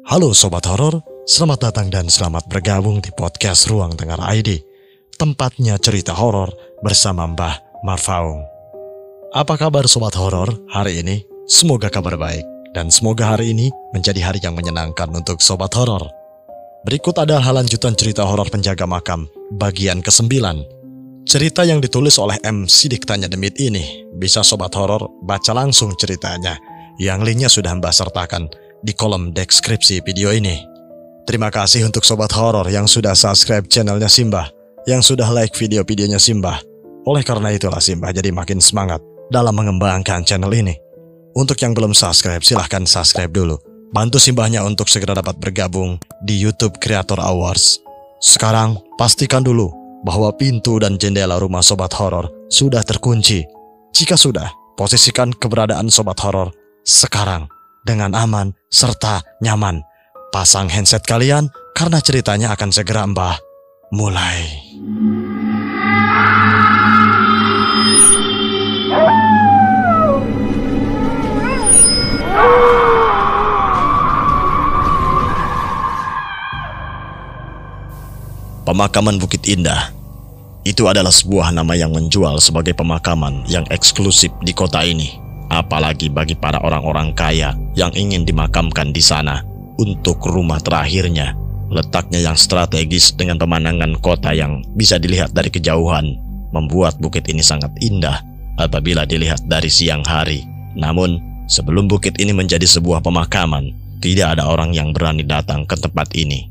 Halo Sobat Horor, selamat datang dan selamat bergabung di podcast Ruang Dengar ID, tempatnya cerita horor bersama Mbah Marfaung. Apa kabar Sobat Horor hari ini? Semoga kabar baik, dan semoga hari ini menjadi hari yang menyenangkan untuk Sobat Horor. Berikut adalah lanjutan cerita horor penjaga makam, bagian ke-9. Cerita yang ditulis oleh M. Sidik Tanya Demit ini, bisa Sobat Horor baca langsung ceritanya, yang linknya sudah Mbah sertakan di kolom deskripsi video ini. Terima kasih untuk Sobat Horor yang sudah subscribe channelnya Simbah, yang sudah like video-videonya Simbah. Oleh karena itulah Simbah jadi makin semangat dalam mengembangkan channel ini. Untuk yang belum subscribe, silahkan subscribe dulu. Bantu Simbahnya untuk segera dapat bergabung di YouTube Creator Awards. Sekarang, pastikan dulu bahwa pintu dan jendela rumah Sobat Horor sudah terkunci. Jika sudah, posisikan keberadaan Sobat Horor sekarang dengan aman serta nyaman. Pasang handset kalian karena ceritanya akan segera Mbah mulai. Pemakaman Bukit Indah. Itu adalah sebuah nama yang menjual sebagai pemakaman yang eksklusif di kota ini. Apalagi bagi para orang-orang kaya yang ingin dimakamkan di sana untuk rumah terakhirnya. Letaknya yang strategis dengan pemandangan kota yang bisa dilihat dari kejauhan membuat bukit ini sangat indah apabila dilihat dari siang hari. Namun, sebelum bukit ini menjadi sebuah pemakaman, tidak ada orang yang berani datang ke tempat ini.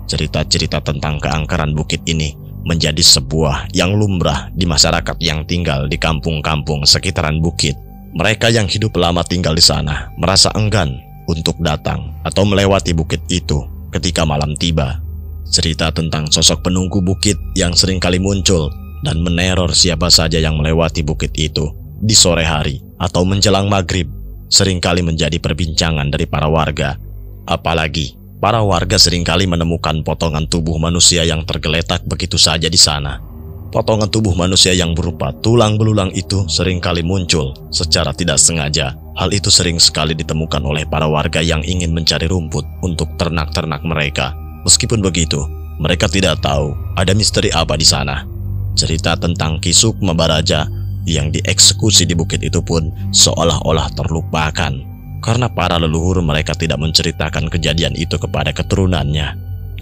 Cerita-cerita tentang keangkeran bukit ini menjadi sebuah yang lumrah di masyarakat yang tinggal di kampung-kampung sekitaran bukit. Mereka yang hidup lama tinggal di sana merasa enggan untuk datang atau melewati bukit itu ketika malam tiba. Cerita tentang sosok penunggu bukit yang seringkali muncul dan meneror siapa saja yang melewati bukit itu di sore hari atau menjelang maghrib seringkali menjadi perbincangan dari para warga. Apalagi para warga seringkali menemukan potongan tubuh manusia yang tergeletak begitu saja di sana. Potongan tubuh manusia yang berupa tulang belulang itu seringkali muncul secara tidak sengaja. Hal itu sering sekali ditemukan oleh para warga yang ingin mencari rumput untuk ternak-ternak mereka. Meskipun begitu, mereka tidak tahu ada misteri apa di sana. Cerita tentang Ki Sukma Baraja yang dieksekusi di bukit itu pun seolah-olah terlupakan, karena para leluhur mereka tidak menceritakan kejadian itu kepada keturunannya.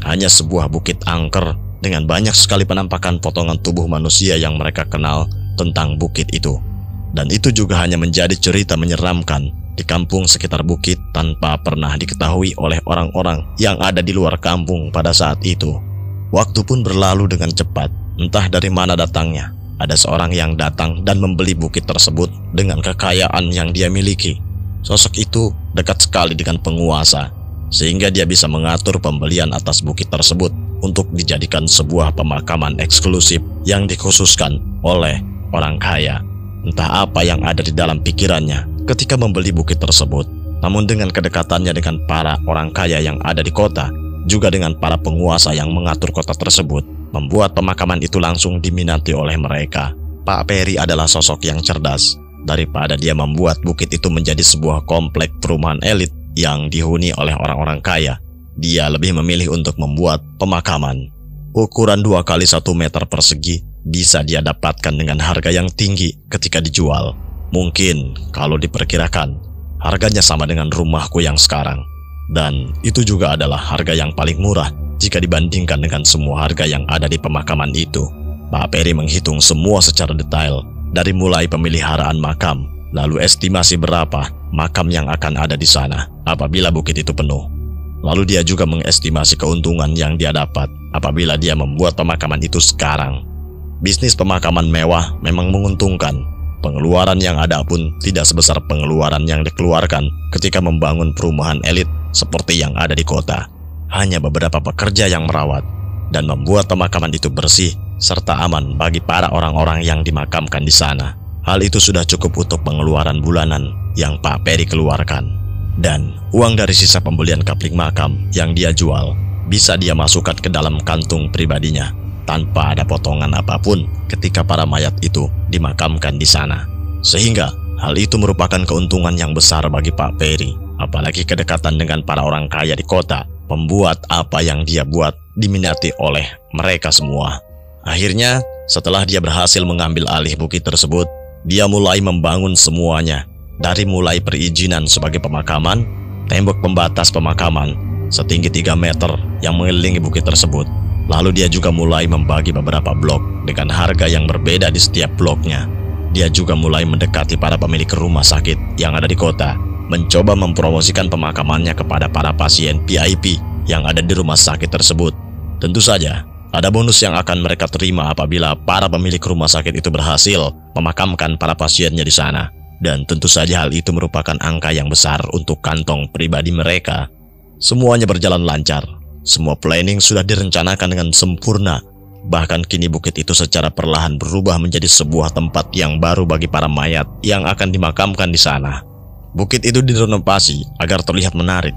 Hanya sebuah bukit angker dengan banyak sekali penampakan potongan tubuh manusia yang mereka kenal tentang bukit itu. Dan itu juga hanya menjadi cerita menyeramkan di kampung sekitar bukit tanpa pernah diketahui oleh orang-orang yang ada di luar kampung pada saat itu. Waktu pun berlalu dengan cepat, entah dari mana datangnya. Ada seorang yang datang dan membeli bukit tersebut dengan kekayaan yang dia miliki. Sosok itu dekat sekali dengan penguasa, sehingga dia bisa mengatur pembelian atas bukit tersebut untuk dijadikan sebuah pemakaman eksklusif yang dikhususkan oleh orang kaya. Entah apa yang ada di dalam pikirannya ketika membeli bukit tersebut. Namun dengan kedekatannya dengan para orang kaya yang ada di kota, juga dengan para penguasa yang mengatur kota tersebut, membuat pemakaman itu langsung diminati oleh mereka. Pak Peri adalah sosok yang cerdas. Daripada dia membuat bukit itu menjadi sebuah komplek perumahan elit yang dihuni oleh orang-orang kaya, dia lebih memilih untuk membuat pemakaman. Ukuran 2 kali 1 meter persegi bisa dia dapatkan dengan harga yang tinggi ketika dijual. Mungkin kalau diperkirakan, harganya sama dengan rumahku yang sekarang. Dan itu juga adalah harga yang paling murah jika dibandingkan dengan semua harga yang ada di pemakaman itu. Pak Peri menghitung semua secara detail, dari mulai pemeliharaan makam, lalu estimasi berapa makam yang akan ada di sana apabila bukit itu penuh. Lalu dia juga mengestimasi keuntungan yang dia dapat apabila dia membuat pemakaman itu sekarang. Bisnis pemakaman mewah memang menguntungkan. Pengeluaran yang ada pun tidak sebesar pengeluaran yang dikeluarkan ketika membangun perumahan elit seperti yang ada di kota. Hanya beberapa pekerja yang merawat dan membuat pemakaman itu bersih serta aman bagi para orang-orang yang dimakamkan di sana. Hal itu sudah cukup untuk pengeluaran bulanan yang Pak Peri keluarkan. Dan uang dari sisa pembelian kapling makam yang dia jual bisa dia masukkan ke dalam kantung pribadinya tanpa ada potongan apapun ketika para mayat itu dimakamkan di sana. Sehingga hal itu merupakan keuntungan yang besar bagi Pak Peri. Apalagi kedekatan dengan para orang kaya di kota membuat apa yang dia buat diminati oleh mereka semua. Akhirnya, setelah dia berhasil mengambil alih bukit tersebut, dia mulai membangun semuanya. Dari mulai perizinan sebagai pemakaman, tembok pembatas pemakaman setinggi 3 meter yang mengelilingi bukit tersebut. Lalu dia juga mulai membagi beberapa blok dengan harga yang berbeda di setiap bloknya. Dia juga mulai mendekati para pemilik rumah sakit yang ada di kota, mencoba mempromosikan pemakamannya kepada para pasien VIP yang ada di rumah sakit tersebut. Tentu saja, ada bonus yang akan mereka terima apabila para pemilik rumah sakit itu berhasil memakamkan para pasiennya di sana. Dan tentu saja hal itu merupakan angka yang besar untuk kantong pribadi mereka. Semuanya berjalan lancar. Semua planning sudah direncanakan dengan sempurna. Bahkan kini bukit itu secara perlahan berubah menjadi sebuah tempat yang baru bagi para mayat yang akan dimakamkan di sana. Bukit itu direnovasi agar terlihat menarik.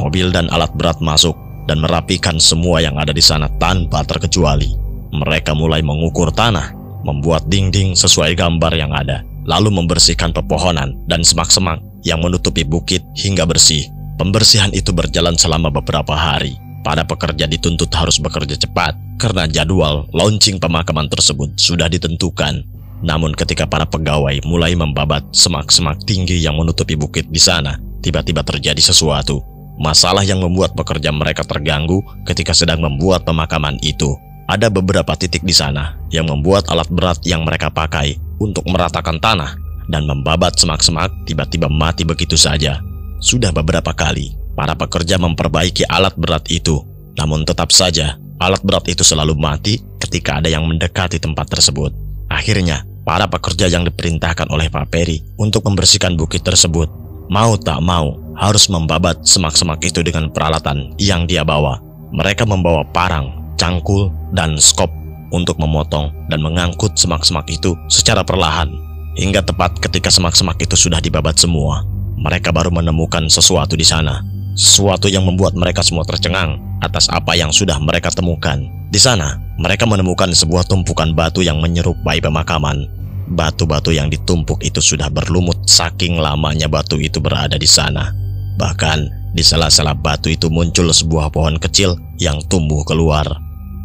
Mobil dan alat berat masuk dan merapikan semua yang ada di sana tanpa terkecuali. Mereka mulai mengukur tanah, membuat dinding sesuai gambar yang ada, lalu membersihkan pepohonan dan semak-semak yang menutupi bukit hingga bersih. Pembersihan itu berjalan selama beberapa hari. Para pekerja dituntut harus bekerja cepat karena jadwal launching pemakaman tersebut sudah ditentukan. Namun ketika para pegawai mulai membabat semak-semak tinggi yang menutupi bukit di sana, tiba-tiba terjadi sesuatu. Masalah yang membuat pekerja mereka terganggu ketika sedang membuat pemakaman itu. Ada beberapa titik di sana yang membuat alat berat yang mereka pakai untuk meratakan tanah dan membabat semak-semak tiba-tiba mati begitu saja. Sudah beberapa kali para pekerja memperbaiki alat berat itu, namun tetap saja alat berat itu selalu mati ketika ada yang mendekati tempat tersebut. Akhirnya, para pekerja yang diperintahkan oleh Pak Peri untuk membersihkan bukit tersebut, mau tak mau harus membabat semak-semak itu dengan peralatan yang dia bawa. Mereka membawa parang, cangkul, dan skop untuk memotong dan mengangkut semak-semak itu secara perlahan. Hingga tepat ketika semak-semak itu sudah dibabat semua, mereka baru menemukan sesuatu di sana. Sesuatu yang membuat mereka semua tercengang atas apa yang sudah mereka temukan. Di sana, mereka menemukan sebuah tumpukan batu yang menyerupai pemakaman. Batu-batu yang ditumpuk itu sudah berlumut saking lamanya batu itu berada di sana. Bahkan, di sela-sela batu itu muncul sebuah pohon kecil yang tumbuh keluar.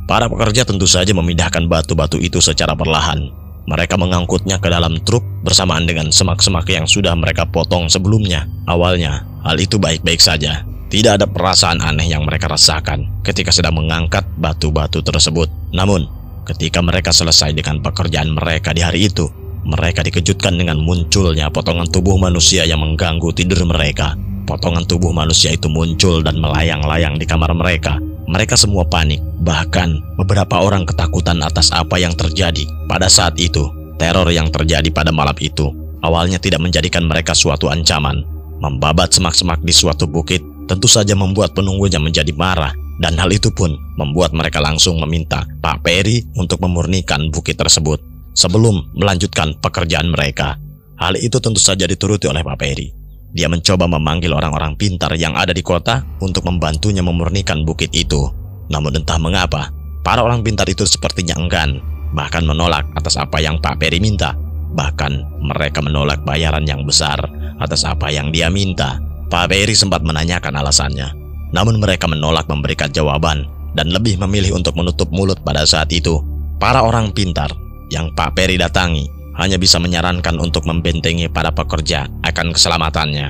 Para pekerja tentu saja memindahkan batu-batu itu secara perlahan. Mereka mengangkutnya ke dalam truk bersamaan dengan semak-semak yang sudah mereka potong sebelumnya. Awalnya, hal itu baik-baik saja. Tidak ada perasaan aneh yang mereka rasakan ketika sedang mengangkat batu-batu tersebut. Namun, ketika mereka selesai dengan pekerjaan mereka di hari itu, mereka dikejutkan dengan munculnya potongan tubuh manusia yang mengganggu tidur mereka. Potongan tubuh manusia itu muncul dan melayang-layang di kamar mereka. Mereka semua panik, bahkan beberapa orang ketakutan atas apa yang terjadi pada saat itu. Teror yang terjadi pada malam itu awalnya tidak menjadikan mereka suatu ancaman. Membabat semak-semak di suatu bukit tentu saja membuat penunggunya menjadi marah, dan hal itu pun membuat mereka langsung meminta Pak Peri untuk memurnikan bukit tersebut sebelum melanjutkan pekerjaan mereka. Hal itu tentu saja dituruti oleh Pak Peri. Dia mencoba memanggil orang-orang pintar yang ada di kota untuk membantunya memurnikan bukit itu. Namun entah mengapa, para orang pintar itu sepertinya enggan, bahkan menolak atas apa yang Pak Peri minta. Bahkan mereka menolak bayaran yang besar atas apa yang dia minta. Pak Peri sempat menanyakan alasannya, namun mereka menolak memberikan jawaban dan lebih memilih untuk menutup mulut pada saat itu. Para orang pintar yang Pak Peri datangi hanya bisa menyarankan untuk membentengi para pekerja akan keselamatannya.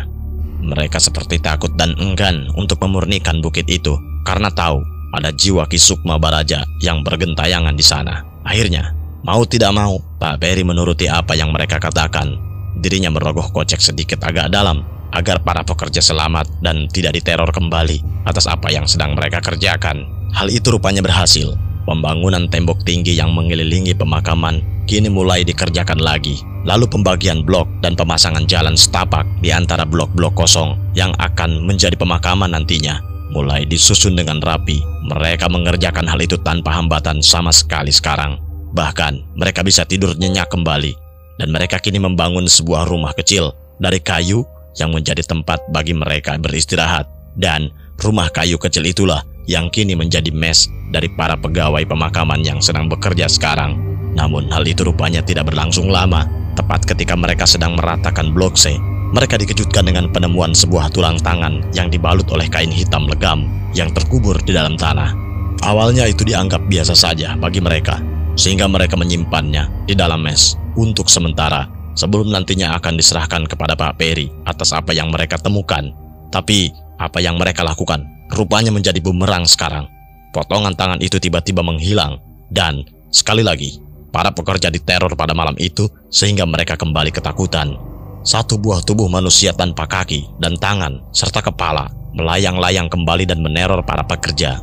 Mereka seperti takut dan enggan untuk memurnikan bukit itu karena tahu ada jiwa Ki Sukma Baraja yang bergentayangan di sana. Akhirnya, mau tidak mau, Pak Peri menuruti apa yang mereka katakan. Dirinya merogoh kocek sedikit agak dalam agar para pekerja selamat dan tidak diteror kembali atas apa yang sedang mereka kerjakan. Hal itu rupanya berhasil. Pembangunan tembok tinggi yang mengelilingi pemakaman kini mulai dikerjakan lagi. Lalu pembagian blok dan pemasangan jalan setapak di antara blok-blok kosong yang akan menjadi pemakaman nantinya mulai disusun dengan rapi. Mereka mengerjakan hal itu tanpa hambatan sama sekali sekarang. Bahkan mereka bisa tidur nyenyak kembali. Dan mereka kini membangun sebuah rumah kecil dari kayu yang menjadi tempat bagi mereka beristirahat. Dan rumah kayu kecil itulah yang kini menjadi mes dari para pegawai pemakaman yang sedang bekerja sekarang. Namun hal itu rupanya tidak berlangsung lama. Tepat ketika mereka sedang meratakan blok C, mereka dikejutkan dengan penemuan sebuah tulang tangan yang dibalut oleh kain hitam legam yang terkubur di dalam tanah. Awalnya itu dianggap biasa saja bagi mereka, sehingga mereka menyimpannya di dalam mes untuk sementara sebelum nantinya akan diserahkan kepada Pak Peri atas apa yang mereka temukan. Tapi apa yang mereka lakukan rupanya menjadi bumerang sekarang. Potongan tangan itu tiba-tiba menghilang dan sekali lagi para pekerja diteror pada malam itu sehingga mereka kembali ketakutan. Satu buah tubuh manusia tanpa kaki dan tangan serta kepala melayang-layang kembali dan meneror para pekerja.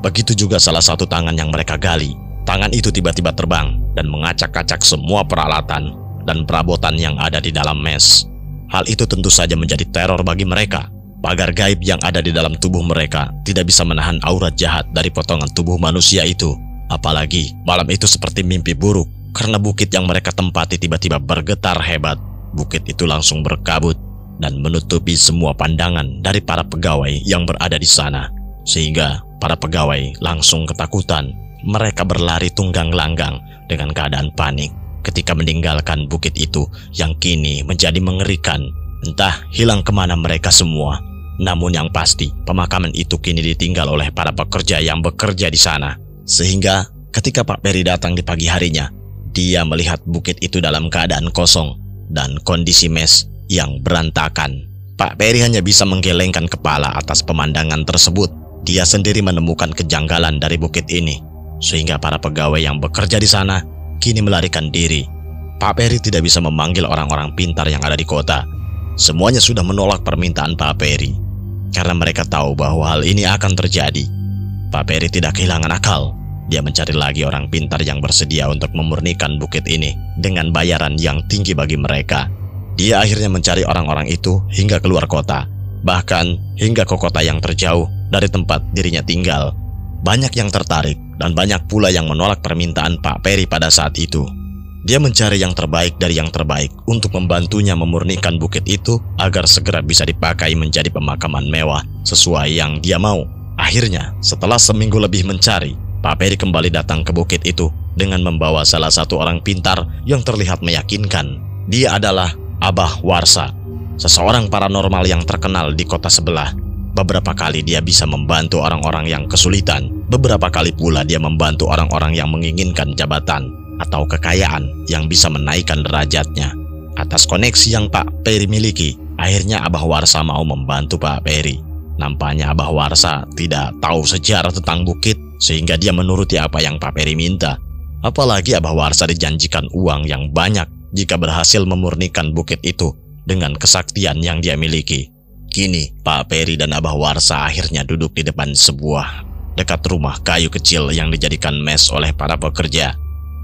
Begitu juga salah satu tangan yang mereka gali. Tangan itu tiba-tiba terbang dan mengacak-acak semua peralatan dan perabotan yang ada di dalam mes. Hal itu tentu saja menjadi teror bagi mereka. Pagar gaib yang ada di dalam tubuh mereka tidak bisa menahan aurat jahat dari potongan tubuh manusia itu. Apalagi malam itu seperti mimpi buruk karena bukit yang mereka tempati tiba-tiba bergetar hebat. Bukit itu langsung berkabut dan menutupi semua pandangan dari para pegawai yang berada di sana. Sehingga para pegawai langsung ketakutan. Mereka berlari tunggang langgang dengan keadaan panik ketika meninggalkan bukit itu yang kini menjadi mengerikan. Entah hilang kemana mereka semua. Namun yang pasti, pemakaman itu kini ditinggal oleh para pekerja yang bekerja di sana. Sehingga ketika Pak Peri datang di pagi harinya, dia melihat bukit itu dalam keadaan kosong dan kondisi mes yang berantakan. Pak Peri hanya bisa menggelengkan kepala atas pemandangan tersebut. Dia sendiri menemukan kejanggalan dari bukit ini, sehingga para pegawai yang bekerja di sana kini melarikan diri. Pak Peri tidak bisa memanggil orang-orang pintar yang ada di kota. Semuanya sudah menolak permintaan Pak Peri karena mereka tahu bahwa hal ini akan terjadi. Pak Peri tidak kehilangan akal. Dia mencari lagi orang pintar yang bersedia untuk memurnikan bukit ini dengan bayaran yang tinggi bagi mereka. Dia akhirnya mencari orang-orang itu hingga keluar kota, bahkan hingga ke kota yang terjauh dari tempat dirinya tinggal. Banyak yang tertarik dan banyak pula yang menolak permintaan Pak Peri pada saat itu. Dia mencari yang terbaik dari yang terbaik untuk membantunya memurnikan bukit itu agar segera bisa dipakai menjadi pemakaman mewah sesuai yang dia mau. Akhirnya, setelah seminggu lebih mencari, Pak Peri kembali datang ke bukit itu dengan membawa salah satu orang pintar yang terlihat meyakinkan. Dia adalah Abah Warsa, seseorang paranormal yang terkenal di kota sebelah. Beberapa kali dia bisa membantu orang-orang yang kesulitan. Beberapa kali pula dia membantu orang-orang yang menginginkan jabatan atau kekayaan yang bisa menaikkan derajatnya. Atas koneksi yang Pak Peri miliki, akhirnya Abah Warsa mau membantu Pak Peri. Nampaknya Abah Warsa tidak tahu sejarah tentang bukit, sehingga dia menuruti apa yang Pak Peri minta. Apalagi Abah Warsa dijanjikan uang yang banyak jika berhasil memurnikan bukit itu dengan kesaktian yang dia miliki. Kini Pak Peri dan Abah Warsa akhirnya duduk di depan sebuah dekat rumah kayu kecil yang dijadikan mes oleh para pekerja.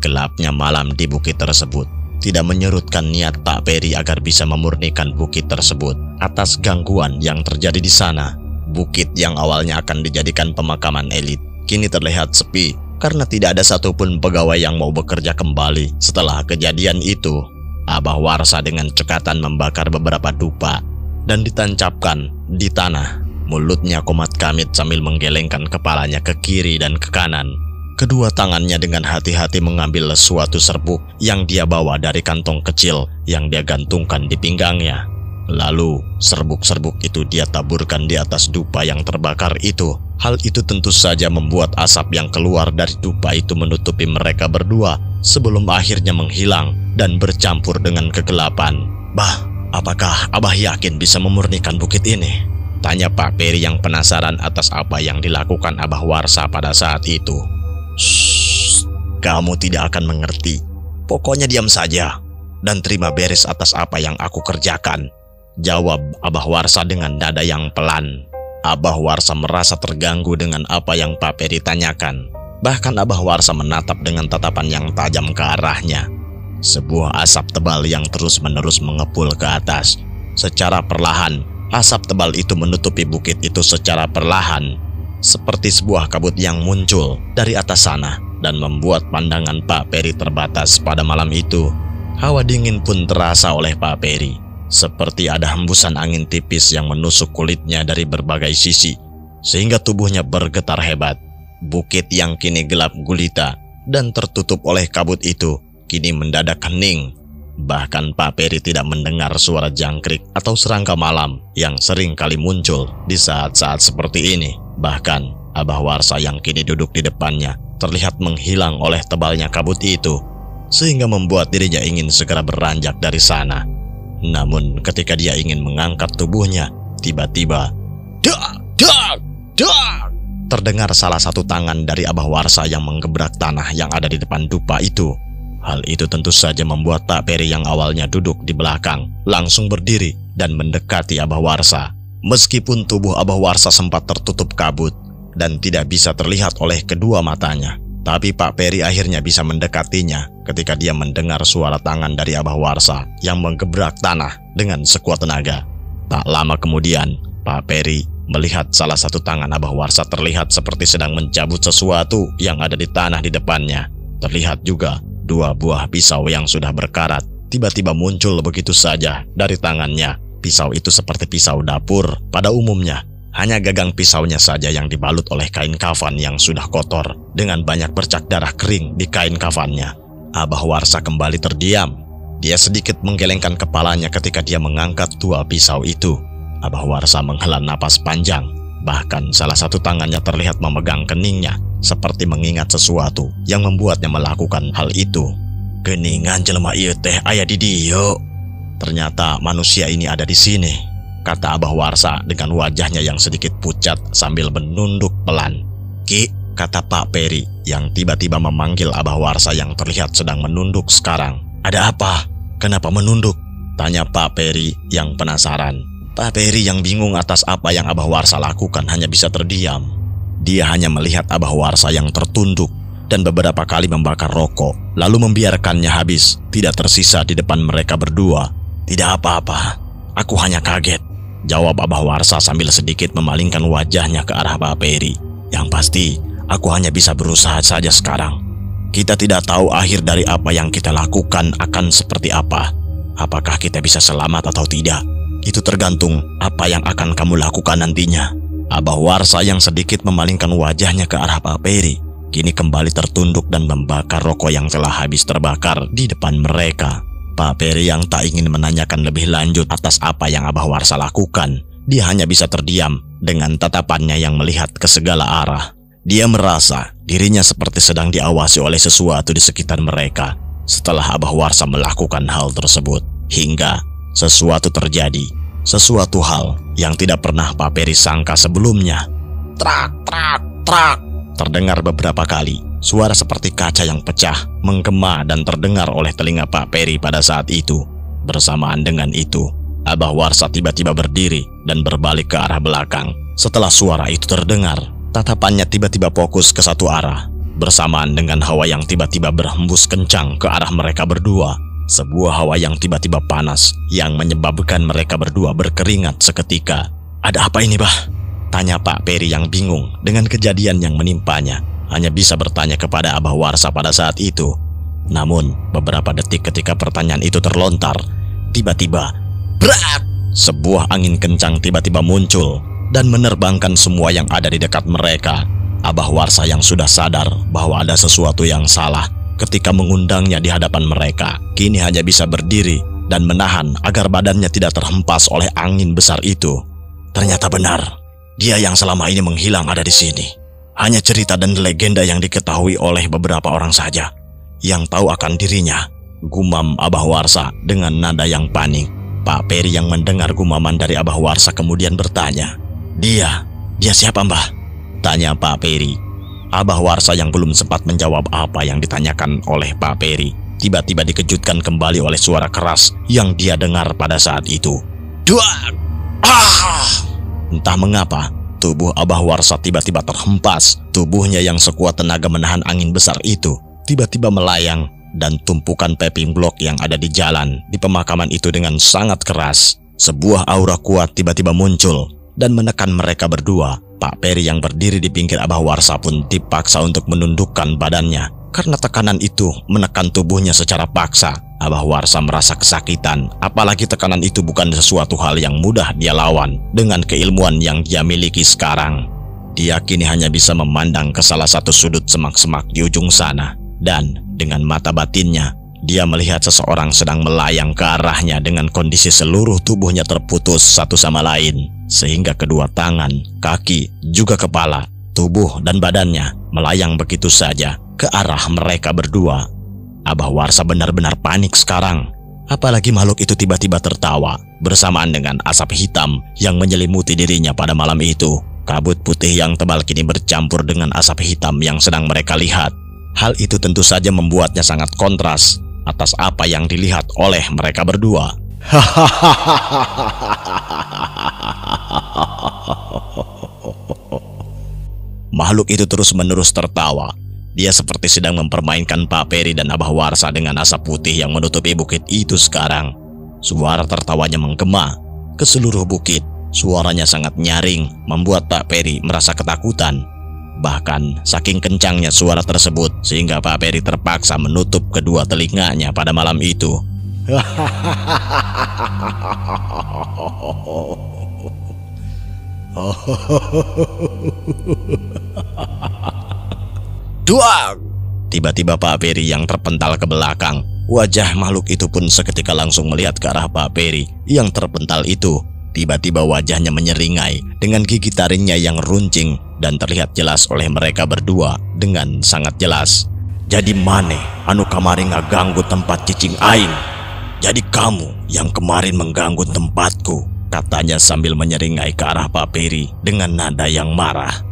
Gelapnya malam di bukit tersebut tidak menyurutkan niat Pak Peri agar bisa memurnikan bukit tersebut. Atas gangguan yang terjadi di sana, bukit yang awalnya akan dijadikan pemakaman elit kini terlihat sepi karena tidak ada satupun pegawai yang mau bekerja kembali. Setelah kejadian itu, Abah Warsa dengan cekatan membakar beberapa dupa dan ditancapkan di tanah. Mulutnya komat kamit sambil menggelengkan kepalanya ke kiri dan ke kanan. Kedua tangannya dengan hati-hati mengambil suatu serbuk yang dia bawa dari kantong kecil yang dia gantungkan di pinggangnya. Lalu serbuk-serbuk itu dia taburkan di atas dupa yang terbakar itu. Hal itu tentu saja membuat asap yang keluar dari dupa itu menutupi mereka berdua sebelum akhirnya menghilang dan bercampur dengan kegelapan. Bah, apakah Abah yakin bisa memurnikan bukit ini? Tanya Pak Peri yang penasaran atas apa yang dilakukan Abah Warsa pada saat itu. Shh, kamu tidak akan mengerti. Pokoknya diam saja dan terima beres atas apa yang aku kerjakan, jawab Abah Warsa dengan nada yang pelan. Abah Warsa merasa terganggu dengan apa yang Pak Peri tanyakan. Bahkan Abah Warsa menatap dengan tatapan yang tajam ke arahnya. Sebuah asap tebal yang terus-menerus mengepul ke atas. Secara perlahan, asap tebal itu menutupi bukit itu secara perlahan, seperti sebuah kabut yang muncul dari atas sana dan membuat pandangan Pak Peri terbatas pada malam itu. Hawa dingin pun terasa oleh Pak Peri, seperti ada hembusan angin tipis yang menusuk kulitnya dari berbagai sisi, sehingga tubuhnya bergetar hebat. Bukit yang kini gelap gulita dan tertutup oleh kabut itu kini mendadak hening. Bahkan Pak Peri tidak mendengar suara jangkrik atau serangga malam yang sering kali muncul di saat-saat seperti ini. Bahkan Abah Warsa yang kini duduk di depannya terlihat menghilang oleh tebalnya kabut itu, sehingga membuat dirinya ingin segera beranjak dari sana. Namun ketika dia ingin mengangkat tubuhnya, tiba-tiba dak, dak, dak, terdengar salah satu tangan dari Abah Warsa yang menggebrak tanah yang ada di depan dupa itu. Hal itu tentu saja membuat Pak Peri yang awalnya duduk di belakang langsung berdiri dan mendekati Abah Warsa. Meskipun tubuh Abah Warsa sempat tertutup kabut dan tidak bisa terlihat oleh kedua matanya, tapi Pak Peri akhirnya bisa mendekatinya ketika dia mendengar suara tangan dari Abah Warsa yang menggebrak tanah dengan sekuat tenaga. Tak lama kemudian, Pak Peri melihat salah satu tangan Abah Warsa terlihat seperti sedang mencabut sesuatu yang ada di tanah di depannya. Terlihat juga 2 buah pisau yang sudah berkarat tiba-tiba muncul begitu saja dari tangannya. Pisau itu seperti pisau dapur pada umumnya. Hanya gagang pisaunya saja yang dibalut oleh kain kafan yang sudah kotor dengan banyak bercak darah kering di kain kafannya. Abah Warsa kembali terdiam. Dia sedikit menggelengkan kepalanya ketika dia mengangkat 2 pisau itu. Abah Warsa menghela napas panjang. Bahkan salah satu tangannya terlihat memegang keningnya, seperti mengingat sesuatu yang membuatnya melakukan hal itu. "Geningan jelema ieu teh aya di dieu. Ternyata manusia ini ada di sini," kata Abah Warsa dengan wajahnya yang sedikit pucat sambil menunduk pelan. "Ki," kata Pak Peri yang tiba-tiba memanggil Abah Warsa yang terlihat sedang menunduk sekarang. "Ada apa? Kenapa menunduk?" tanya Pak Peri yang penasaran. Pak Peri yang bingung atas apa yang Abah Warsa lakukan hanya bisa terdiam. Dia hanya melihat Abah Warsa yang tertunduk dan beberapa kali membakar rokok, lalu membiarkannya habis, tidak tersisa di depan mereka berdua. "Tidak apa-apa, aku hanya kaget," jawab Abah Warsa sambil sedikit memalingkan wajahnya ke arah Pak Peri. "Yang pasti, aku hanya bisa berusaha saja sekarang. Kita tidak tahu akhir dari apa yang kita lakukan akan seperti apa. Apakah kita bisa selamat atau tidak? Itu tergantung apa yang akan kamu lakukan nantinya." Abah Warsa yang sedikit memalingkan wajahnya ke arah Pak Peri kini kembali tertunduk dan membakar rokok yang telah habis terbakar di depan mereka. Pak Peri yang tak ingin menanyakan lebih lanjut atas apa yang Abah Warsa lakukan, dia hanya bisa terdiam dengan tatapannya yang melihat ke segala arah. Dia merasa dirinya seperti sedang diawasi oleh sesuatu di sekitar mereka setelah Abah Warsa melakukan hal tersebut. Hingga sesuatu terjadi, sesuatu hal yang tidak pernah Pak Peri sangka sebelumnya. Trak, trak, trak. Terdengar beberapa kali suara seperti kaca yang pecah menggema dan terdengar oleh telinga Pak Peri pada saat itu. Bersamaan dengan itu, Abah Warsa tiba-tiba berdiri dan berbalik ke arah belakang. Setelah suara itu terdengar, tatapannya tiba-tiba fokus ke satu arah. Bersamaan dengan hawa yang tiba-tiba berhembus kencang ke arah mereka berdua. Sebuah hawa yang tiba-tiba panas yang menyebabkan mereka berdua berkeringat seketika. "Ada apa ini, Bah?" tanya Pak Peri yang bingung dengan kejadian yang menimpanya. Hanya bisa bertanya kepada Abah Warsa pada saat itu. Namun beberapa detik ketika pertanyaan itu terlontar, tiba-tiba brak! Sebuah angin kencang tiba-tiba muncul dan menerbangkan semua yang ada di dekat mereka. Abah Warsa yang sudah sadar bahwa ada sesuatu yang salah ketika mengundangnya di hadapan mereka, kini hanya bisa berdiri dan menahan agar badannya tidak terhempas oleh angin besar itu. Ternyata benar, dia yang selama ini menghilang ada di sini. Hanya cerita dan legenda yang diketahui oleh beberapa orang saja yang tahu akan dirinya, gumam Abah Warsa dengan nada yang panik. Pak Peri yang mendengar gumaman dari Abah Warsa kemudian bertanya, Dia siapa, Mbah?" tanya Pak Peri. Abah Warsa yang belum sempat menjawab apa yang ditanyakan oleh Pak Peri tiba-tiba dikejutkan kembali oleh suara keras yang dia dengar pada saat itu. Duak! Ah! Entah mengapa, tubuh Abah Warsa tiba-tiba terhempas. Tubuhnya yang sekuat tenaga menahan angin besar itu tiba-tiba melayang dan tumpukan paving block yang ada di jalan di pemakaman itu dengan sangat keras. Sebuah aura kuat tiba-tiba muncul dan menekan mereka berdua. Pak Peri yang berdiri di pinggir Abah Warsa pun dipaksa untuk menundukkan badannya karena tekanan itu menekan tubuhnya secara paksa. Abah Warsa merasa kesakitan, apalagi tekanan itu bukan sesuatu hal yang mudah dia lawan dengan keilmuan yang dia miliki sekarang. Dia kini hanya bisa memandang ke salah satu sudut semak-semak di ujung sana dan dengan mata batinnya Dia melihat seseorang sedang melayang ke arahnya dengan kondisi seluruh tubuhnya terputus satu sama lain, sehingga kedua tangan, kaki, juga kepala, tubuh dan badannya melayang begitu saja ke arah mereka berdua. Abah Warsa benar-benar panik sekarang. Apalagi makhluk itu tiba-tiba tertawa bersamaan dengan asap hitam yang menyelimuti dirinya pada malam itu. Kabut putih yang tebal kini bercampur dengan asap hitam yang sedang mereka lihat. Hal itu tentu saja membuatnya sangat kontras atas apa yang dilihat oleh mereka berdua. Makhluk itu terus-menerus tertawa. Dia seperti sedang mempermainkan Pak Peri dan Abah Warsa dengan asap putih yang menutupi bukit itu sekarang. Suara tertawanya menggema ke seluruh bukit. Suaranya sangat nyaring, membuat Pak Peri merasa ketakutan. Bahkan saking kencangnya suara tersebut sehingga Pak Peri terpaksa menutup kedua telinganya pada malam itu. Duang! Tiba-tiba Pak Peri yang terpental ke belakang. Wajah makhluk itu pun seketika langsung melihat ke arah Pak Peri yang terpental itu. Tiba-tiba wajahnya menyeringai dengan gigi taringnya yang runcing dan terlihat jelas oleh mereka berdua dengan sangat jelas. Jadi mane anu kamari ngaganggu tempat cicing aing? Jadi kamu yang kemarin mengganggu tempatku, katanya sambil menyeringai ke arah Pak Peri dengan nada yang marah.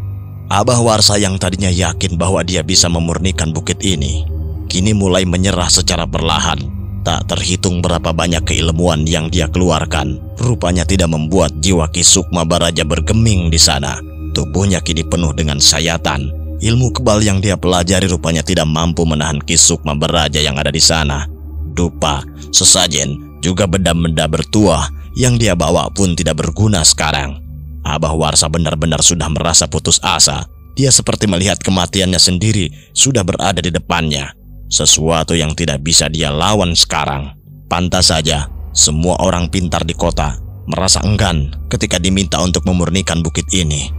Abah Warsa yang tadinya yakin bahwa dia bisa memurnikan bukit ini, kini mulai menyerah secara perlahan. Tak terhitung berapa banyak keilmuan yang dia keluarkan, rupanya tidak membuat jiwa Ki Sukma Baraja bergeming di sana. Tubuhnya kini penuh dengan sayatan. Ilmu kebal yang dia pelajari rupanya tidak mampu menahan Ki Sukma Baraja yang ada di sana. Dupa, sesajen, juga benda-benda bertuah yang dia bawa pun tidak berguna sekarang. Abah Warsa benar-benar sudah merasa putus asa. Dia seperti melihat kematiannya sendiri sudah berada di depannya. Sesuatu yang tidak bisa dia lawan sekarang. Pantas saja semua orang pintar di kota merasa enggan ketika diminta untuk memurnikan bukit ini.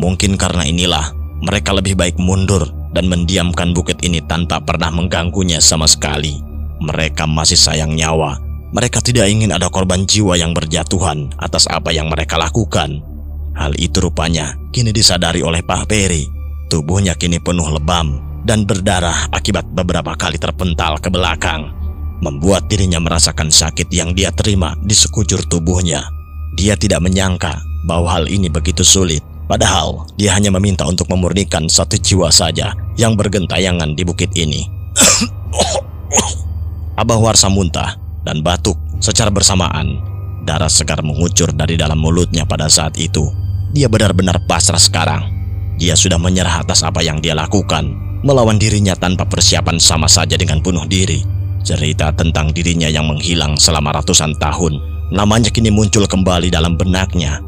Mungkin karena inilah mereka lebih baik mundur dan mendiamkan bukit ini tanpa pernah mengganggunya sama sekali. Mereka masih sayang nyawa. Mereka tidak ingin ada korban jiwa yang berjatuhan atas apa yang mereka lakukan. Hal itu rupanya kini disadari oleh Pak Peri. Tubuhnya kini penuh lebam dan berdarah akibat beberapa kali terpental ke belakang, membuat dirinya merasakan sakit yang dia terima di sekujur tubuhnya. Dia tidak menyangka bahwa hal ini begitu sulit, padahal dia hanya meminta untuk memurnikan satu jiwa saja yang bergentayangan di bukit ini. Abah Warsa muntah dan batuk secara bersamaan. Darah segar mengucur dari dalam mulutnya pada saat itu. Dia benar-benar pasrah sekarang. Dia sudah menyerah atas apa yang dia lakukan. Melawan dirinya tanpa persiapan sama saja dengan bunuh diri. Cerita tentang dirinya yang menghilang selama ratusan tahun, namanya kini muncul kembali dalam benaknya.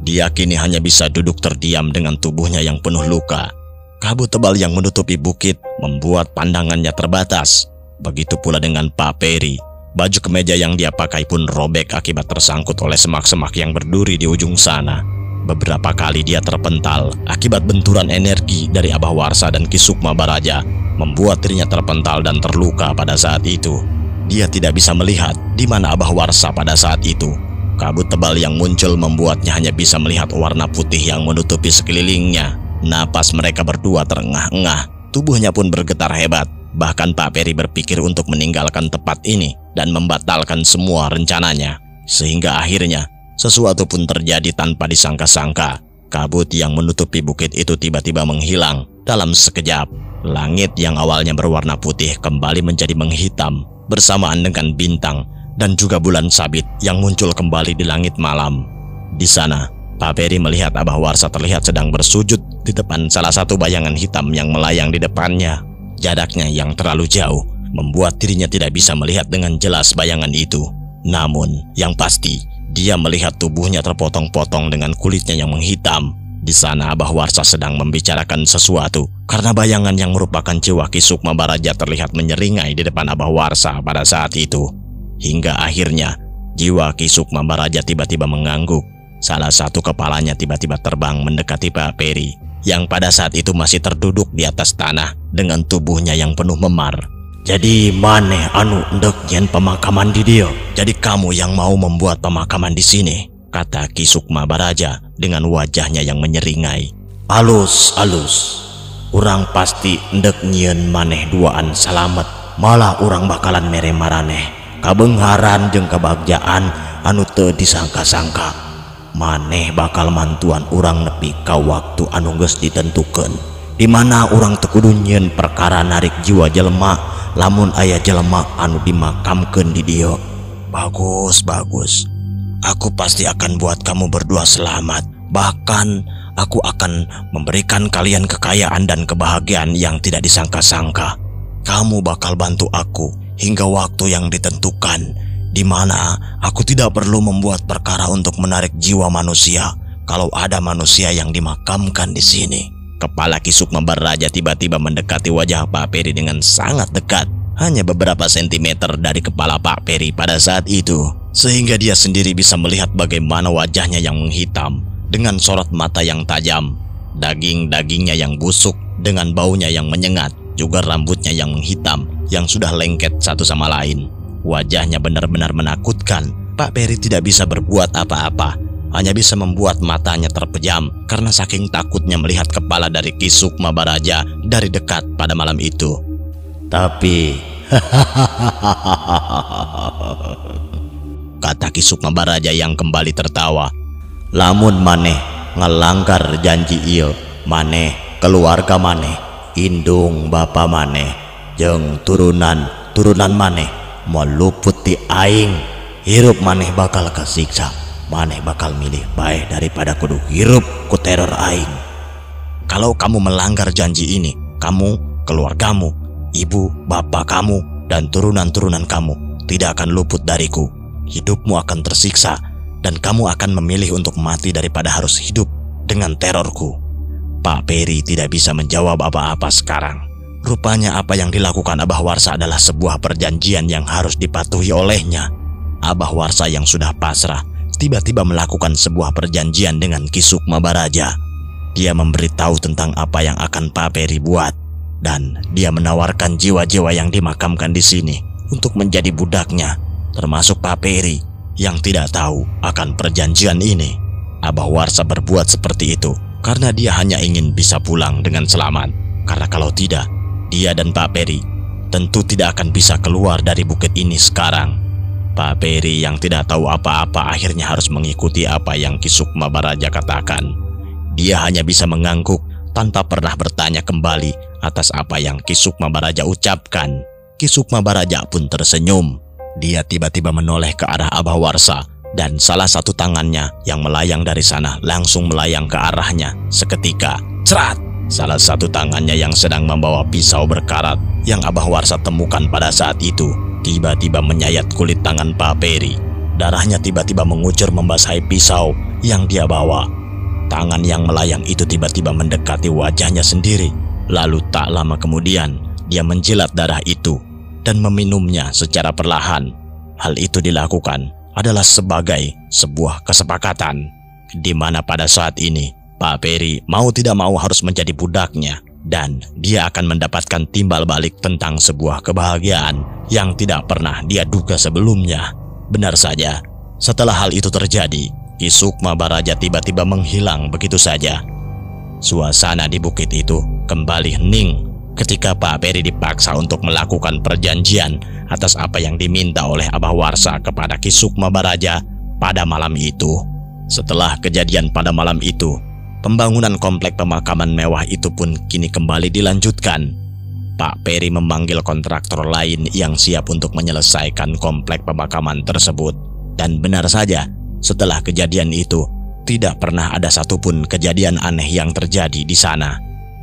Dia kini hanya bisa duduk terdiam dengan tubuhnya yang penuh luka. Kabut tebal yang menutupi bukit membuat pandangannya terbatas. Begitu pula dengan Pak Peri. Baju kemeja yang dia pakai pun robek akibat tersangkut oleh semak-semak yang berduri di ujung sana. Beberapa kali dia terpental akibat benturan energi dari Abah Warsa dan Ki Sukma Baraja, membuat dirinya terpental dan terluka pada saat itu. Dia tidak bisa melihat di mana Abah Warsa pada saat itu. Kabut tebal yang muncul membuatnya hanya bisa melihat warna putih yang menutupi sekelilingnya. Napas mereka berdua terengah-engah, tubuhnya pun bergetar hebat. Bahkan Pak Peri berpikir untuk meninggalkan tempat ini dan membatalkan semua rencananya. Sehingga akhirnya sesuatu pun terjadi tanpa disangka-sangka. Kabut yang menutupi bukit itu tiba-tiba menghilang dalam sekejap. Langit yang awalnya berwarna putih kembali menjadi menghitam bersamaan dengan bintang dan juga bulan sabit yang muncul kembali di langit malam. Di sana, Pak Peri melihat Abah Warsa terlihat sedang bersujud di depan salah satu bayangan hitam yang melayang di depannya. Jaraknya yang terlalu jauh membuat dirinya tidak bisa melihat dengan jelas bayangan itu. Namun, yang pasti, dia melihat tubuhnya terpotong-potong dengan kulitnya yang menghitam. Di sana Abah Warsa sedang membicarakan sesuatu karena bayangan yang merupakan jiwa Ki Sukma Baraja terlihat menyeringai di depan Abah Warsa pada saat itu. Hingga akhirnya jiwa Ki Sukma Baraja tiba-tiba mengangguk. Salah satu kepalanya tiba-tiba terbang mendekati Pak Peri yang pada saat itu masih terduduk di atas tanah dengan tubuhnya yang penuh memar. Jadi maneh anu ndek nyen pemakaman di dia. Jadi kamu yang mau membuat pemakaman di sini, kata Ki Sukma Baraja dengan wajahnya yang menyeringai. Alus. Urang pasti ndek nyen maneh duaan salamet. Malah urang bakalan mere maraneh kabengharan jeung kebahagiaan anu teu disangka-sangka. Maneh bakal mantuan urang nepi ka waktu anu geus ditentukeun, di mana urang teu kudu nyieun perkara narik jiwa jelema lamun aya jelema anu dimakamkeun di dieu. Bagus. Aku pasti akan buat kamu berdua selamat. Bahkan aku akan memberikan kalian kekayaan dan kebahagiaan yang tidak disangka-sangka. Kamu bakal bantu aku hingga waktu yang ditentukan, di mana aku tidak perlu membuat perkara untuk menarik jiwa manusia kalau ada manusia yang dimakamkan di sini. Kepala Ki Sukma Baraja tiba-tiba mendekati wajah Pak Peri dengan sangat dekat, hanya beberapa sentimeter dari kepala Pak Peri pada saat itu, sehingga dia sendiri bisa melihat bagaimana wajahnya yang menghitam dengan sorot mata yang tajam, daging-dagingnya yang busuk dengan baunya yang menyengat, juga rambutnya yang menghitam yang sudah lengket satu sama lain. Wajahnya benar-benar menakutkan. Pak Peri tidak bisa berbuat apa-apa, hanya bisa membuat matanya terpejam karena saking takutnya melihat kepala dari Ki Sukma Baraja dari dekat pada malam itu. Tapi kata Ki Sukma Baraja yang kembali tertawa, lamun maneh ngelanggar janji ieu, maneh, keluarga maneh, indung bapa maneh, jeung turunan maneh meluput ti aing, hirup maneh bakal kesiksa. Maneh bakal milih bae daripada kudu hirup ku teror aing. Kalau kamu melanggar janji ini, kamu, keluargamu, ibu, bapak kamu, dan turunan-turunan kamu tidak akan luput dariku. Hidupmu akan tersiksa dan kamu akan memilih untuk mati daripada harus hidup dengan terorku. Pak Peri tidak bisa menjawab apa-apa sekarang. Rupanya apa yang dilakukan Abah Warsa adalah sebuah perjanjian yang harus dipatuhi olehnya. Abah Warsa yang sudah pasrah tiba-tiba melakukan sebuah perjanjian dengan Ki Sukma Baraja. Dia memberitahu tentang apa yang akan Pak Peri buat, dan dia menawarkan jiwa-jiwa yang dimakamkan di sini untuk menjadi budaknya, termasuk Pak Peri yang tidak tahu akan perjanjian ini. Abah Warsa berbuat seperti itu karena dia hanya ingin bisa pulang dengan selamat. Karena kalau tidak, dia dan Pak Peri tentu tidak akan bisa keluar dari bukit ini sekarang. Pak Peri yang tidak tahu apa-apa akhirnya harus mengikuti apa yang Ki Sukma Baraja katakan. Dia hanya bisa mengangguk tanpa pernah bertanya kembali atas apa yang Ki Sukma Baraja ucapkan. Ki Sukma Baraja pun tersenyum. Dia tiba-tiba menoleh ke arah Abah Warsa, dan salah satu tangannya yang melayang dari sana langsung melayang ke arahnya. Seketika, cerat! Salah satu tangannya yang sedang membawa pisau berkarat yang Abah Warsa temukan pada saat itu tiba-tiba menyayat kulit tangan Pak Peri. Darahnya tiba-tiba mengucur membasahi pisau yang dia bawa. Tangan yang melayang itu tiba-tiba mendekati wajahnya sendiri. Lalu tak lama kemudian dia menjilat darah itu dan meminumnya secara perlahan. Hal itu dilakukan adalah sebagai sebuah kesepakatan, di mana pada saat ini Pak Peri mau tidak mau harus menjadi budaknya, dan dia akan mendapatkan timbal balik tentang sebuah kebahagiaan yang tidak pernah dia duga sebelumnya. Benar saja, setelah hal itu terjadi, Ki Sukma Baraja tiba-tiba menghilang begitu saja. Suasana di bukit itu kembali hening ketika Pak Peri dipaksa untuk melakukan perjanjian atas apa yang diminta oleh Abah Warsa kepada Ki Sukma Baraja pada malam itu. Setelah kejadian pada malam itu, pembangunan komplek pemakaman mewah itu pun kini kembali dilanjutkan. Pak Peri memanggil kontraktor lain yang siap untuk menyelesaikan komplek pemakaman tersebut. Dan benar saja, setelah kejadian itu, tidak pernah ada satupun kejadian aneh yang terjadi di sana.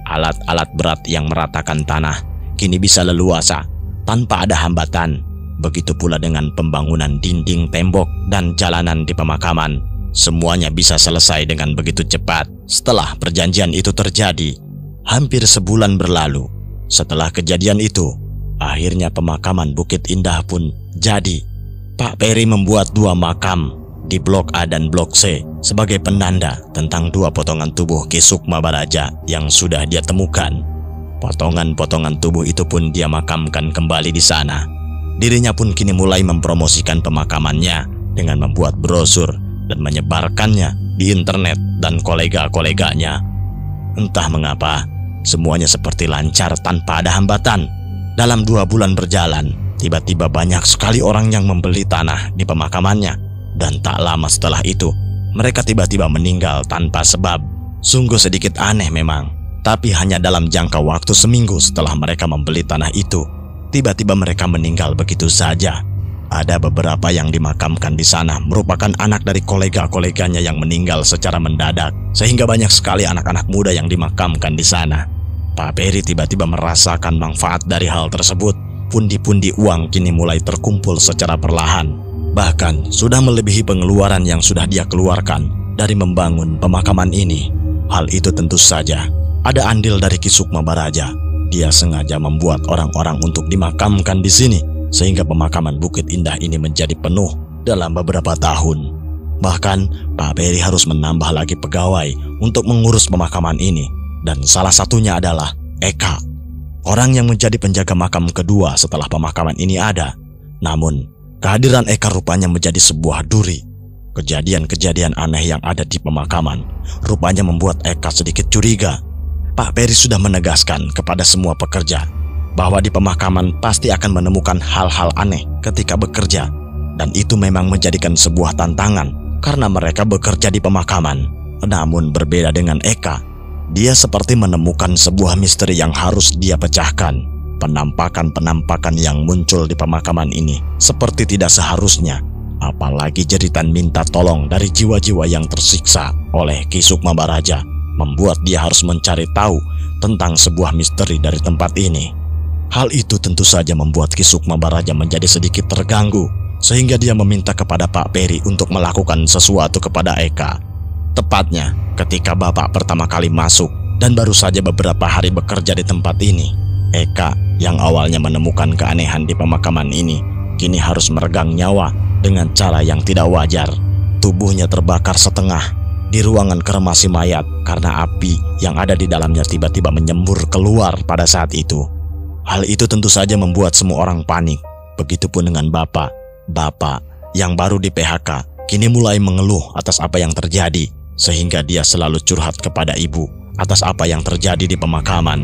Alat-alat berat yang meratakan tanah kini bisa leluasa tanpa ada hambatan. Begitu pula dengan pembangunan dinding, tembok, dan jalanan di pemakaman. Semuanya bisa selesai dengan begitu cepat. Setelah perjanjian itu terjadi, hampir sebulan berlalu. Setelah kejadian itu, akhirnya pemakaman Bukit Indah pun jadi. Pak Peri membuat 2 makam di Blok A dan Blok C sebagai penanda tentang 2 potongan tubuh Ki Sukma Baraja yang sudah dia temukan. Potongan-potongan tubuh itu pun dia makamkan kembali di sana. Dirinya pun kini mulai mempromosikan pemakamannya dengan membuat brosur dan menyebarkannya di internet dan kolega-koleganya. Entah mengapa, semuanya seperti lancar tanpa ada hambatan. Dalam 2 bulan berjalan, tiba-tiba banyak sekali orang yang membeli tanah di pemakamannya. Dan tak lama setelah itu, mereka tiba-tiba meninggal tanpa sebab. Sungguh sedikit aneh memang. Tapi hanya dalam jangka waktu seminggu setelah mereka membeli tanah itu, tiba-tiba mereka meninggal begitu saja. Ada beberapa yang dimakamkan di sana merupakan anak dari kolega-koleganya yang meninggal secara mendadak, sehingga banyak sekali anak-anak muda yang dimakamkan di sana. Pak Peri tiba-tiba merasakan manfaat dari hal tersebut. Pundi-pundi uang kini mulai terkumpul secara perlahan. Bahkan sudah melebihi pengeluaran yang sudah dia keluarkan dari membangun pemakaman ini. Hal itu tentu saja ada andil dari Ki Sukma Baraja. Dia sengaja membuat orang-orang untuk dimakamkan di sini, sehingga pemakaman Bukit Indah ini menjadi penuh dalam beberapa tahun. Bahkan Pak Peri harus menambah lagi pegawai untuk mengurus pemakaman ini, dan salah satunya adalah Eka, orang yang menjadi penjaga makam kedua setelah pemakaman ini ada. Namun kehadiran Eka rupanya menjadi sebuah duri. Kejadian-kejadian aneh yang ada di pemakaman rupanya membuat Eka sedikit curiga. Pak Peri sudah menegaskan kepada semua pekerja bahwa di pemakaman pasti akan menemukan hal-hal aneh ketika bekerja. Dan itu memang menjadikan sebuah tantangan karena mereka bekerja di pemakaman. Namun berbeda dengan Eka, dia seperti menemukan sebuah misteri yang harus dia pecahkan. Penampakan-penampakan yang muncul di pemakaman ini seperti tidak seharusnya. Apalagi jeritan minta tolong dari jiwa-jiwa yang tersiksa oleh Ki Sukma Baraja membuat dia harus mencari tahu tentang sebuah misteri dari tempat ini. Hal itu tentu saja membuat Ki Sukma Baraja menjadi sedikit terganggu, sehingga dia meminta kepada Pak Peri untuk melakukan sesuatu kepada Eka. Tepatnya ketika Bapak pertama kali masuk dan baru saja beberapa hari bekerja di tempat ini, Eka yang awalnya menemukan keanehan di pemakaman ini kini harus meregang nyawa dengan cara yang tidak wajar. Tubuhnya terbakar setengah di ruangan kremasi mayat karena api yang ada di dalamnya tiba-tiba menyembur keluar pada saat itu. Hal itu tentu saja membuat semua orang panik. Begitupun dengan Bapak yang baru di PHK kini mulai mengeluh atas apa yang terjadi, sehingga dia selalu curhat kepada ibu atas apa yang terjadi di pemakaman.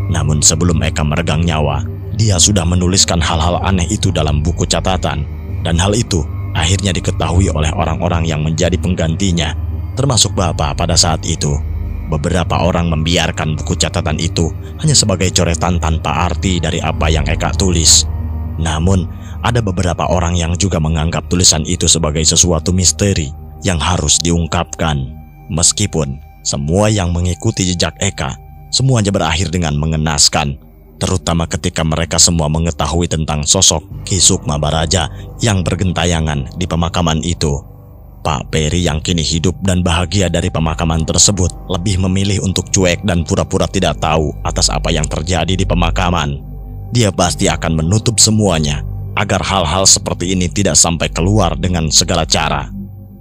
Namun sebelum Eka meregang nyawa, dia sudah menuliskan hal-hal aneh itu dalam buku catatan, dan hal itu akhirnya diketahui oleh orang-orang yang menjadi penggantinya, termasuk Bapak pada saat itu. Beberapa orang membiarkan buku catatan itu hanya sebagai coretan tanpa arti dari apa yang Eka tulis. Namun, ada beberapa orang yang juga menganggap tulisan itu sebagai sesuatu misteri yang harus diungkapkan. Meskipun semua yang mengikuti jejak Eka, semuanya berakhir dengan mengenaskan, terutama ketika mereka semua mengetahui tentang sosok Ki Sukma Baraja yang bergentayangan di pemakaman itu. Pak Peri yang kini hidup dan bahagia dari pemakaman tersebut lebih memilih untuk cuek dan pura-pura tidak tahu atas apa yang terjadi di pemakaman. Dia pasti akan menutup semuanya agar hal-hal seperti ini tidak sampai keluar dengan segala cara.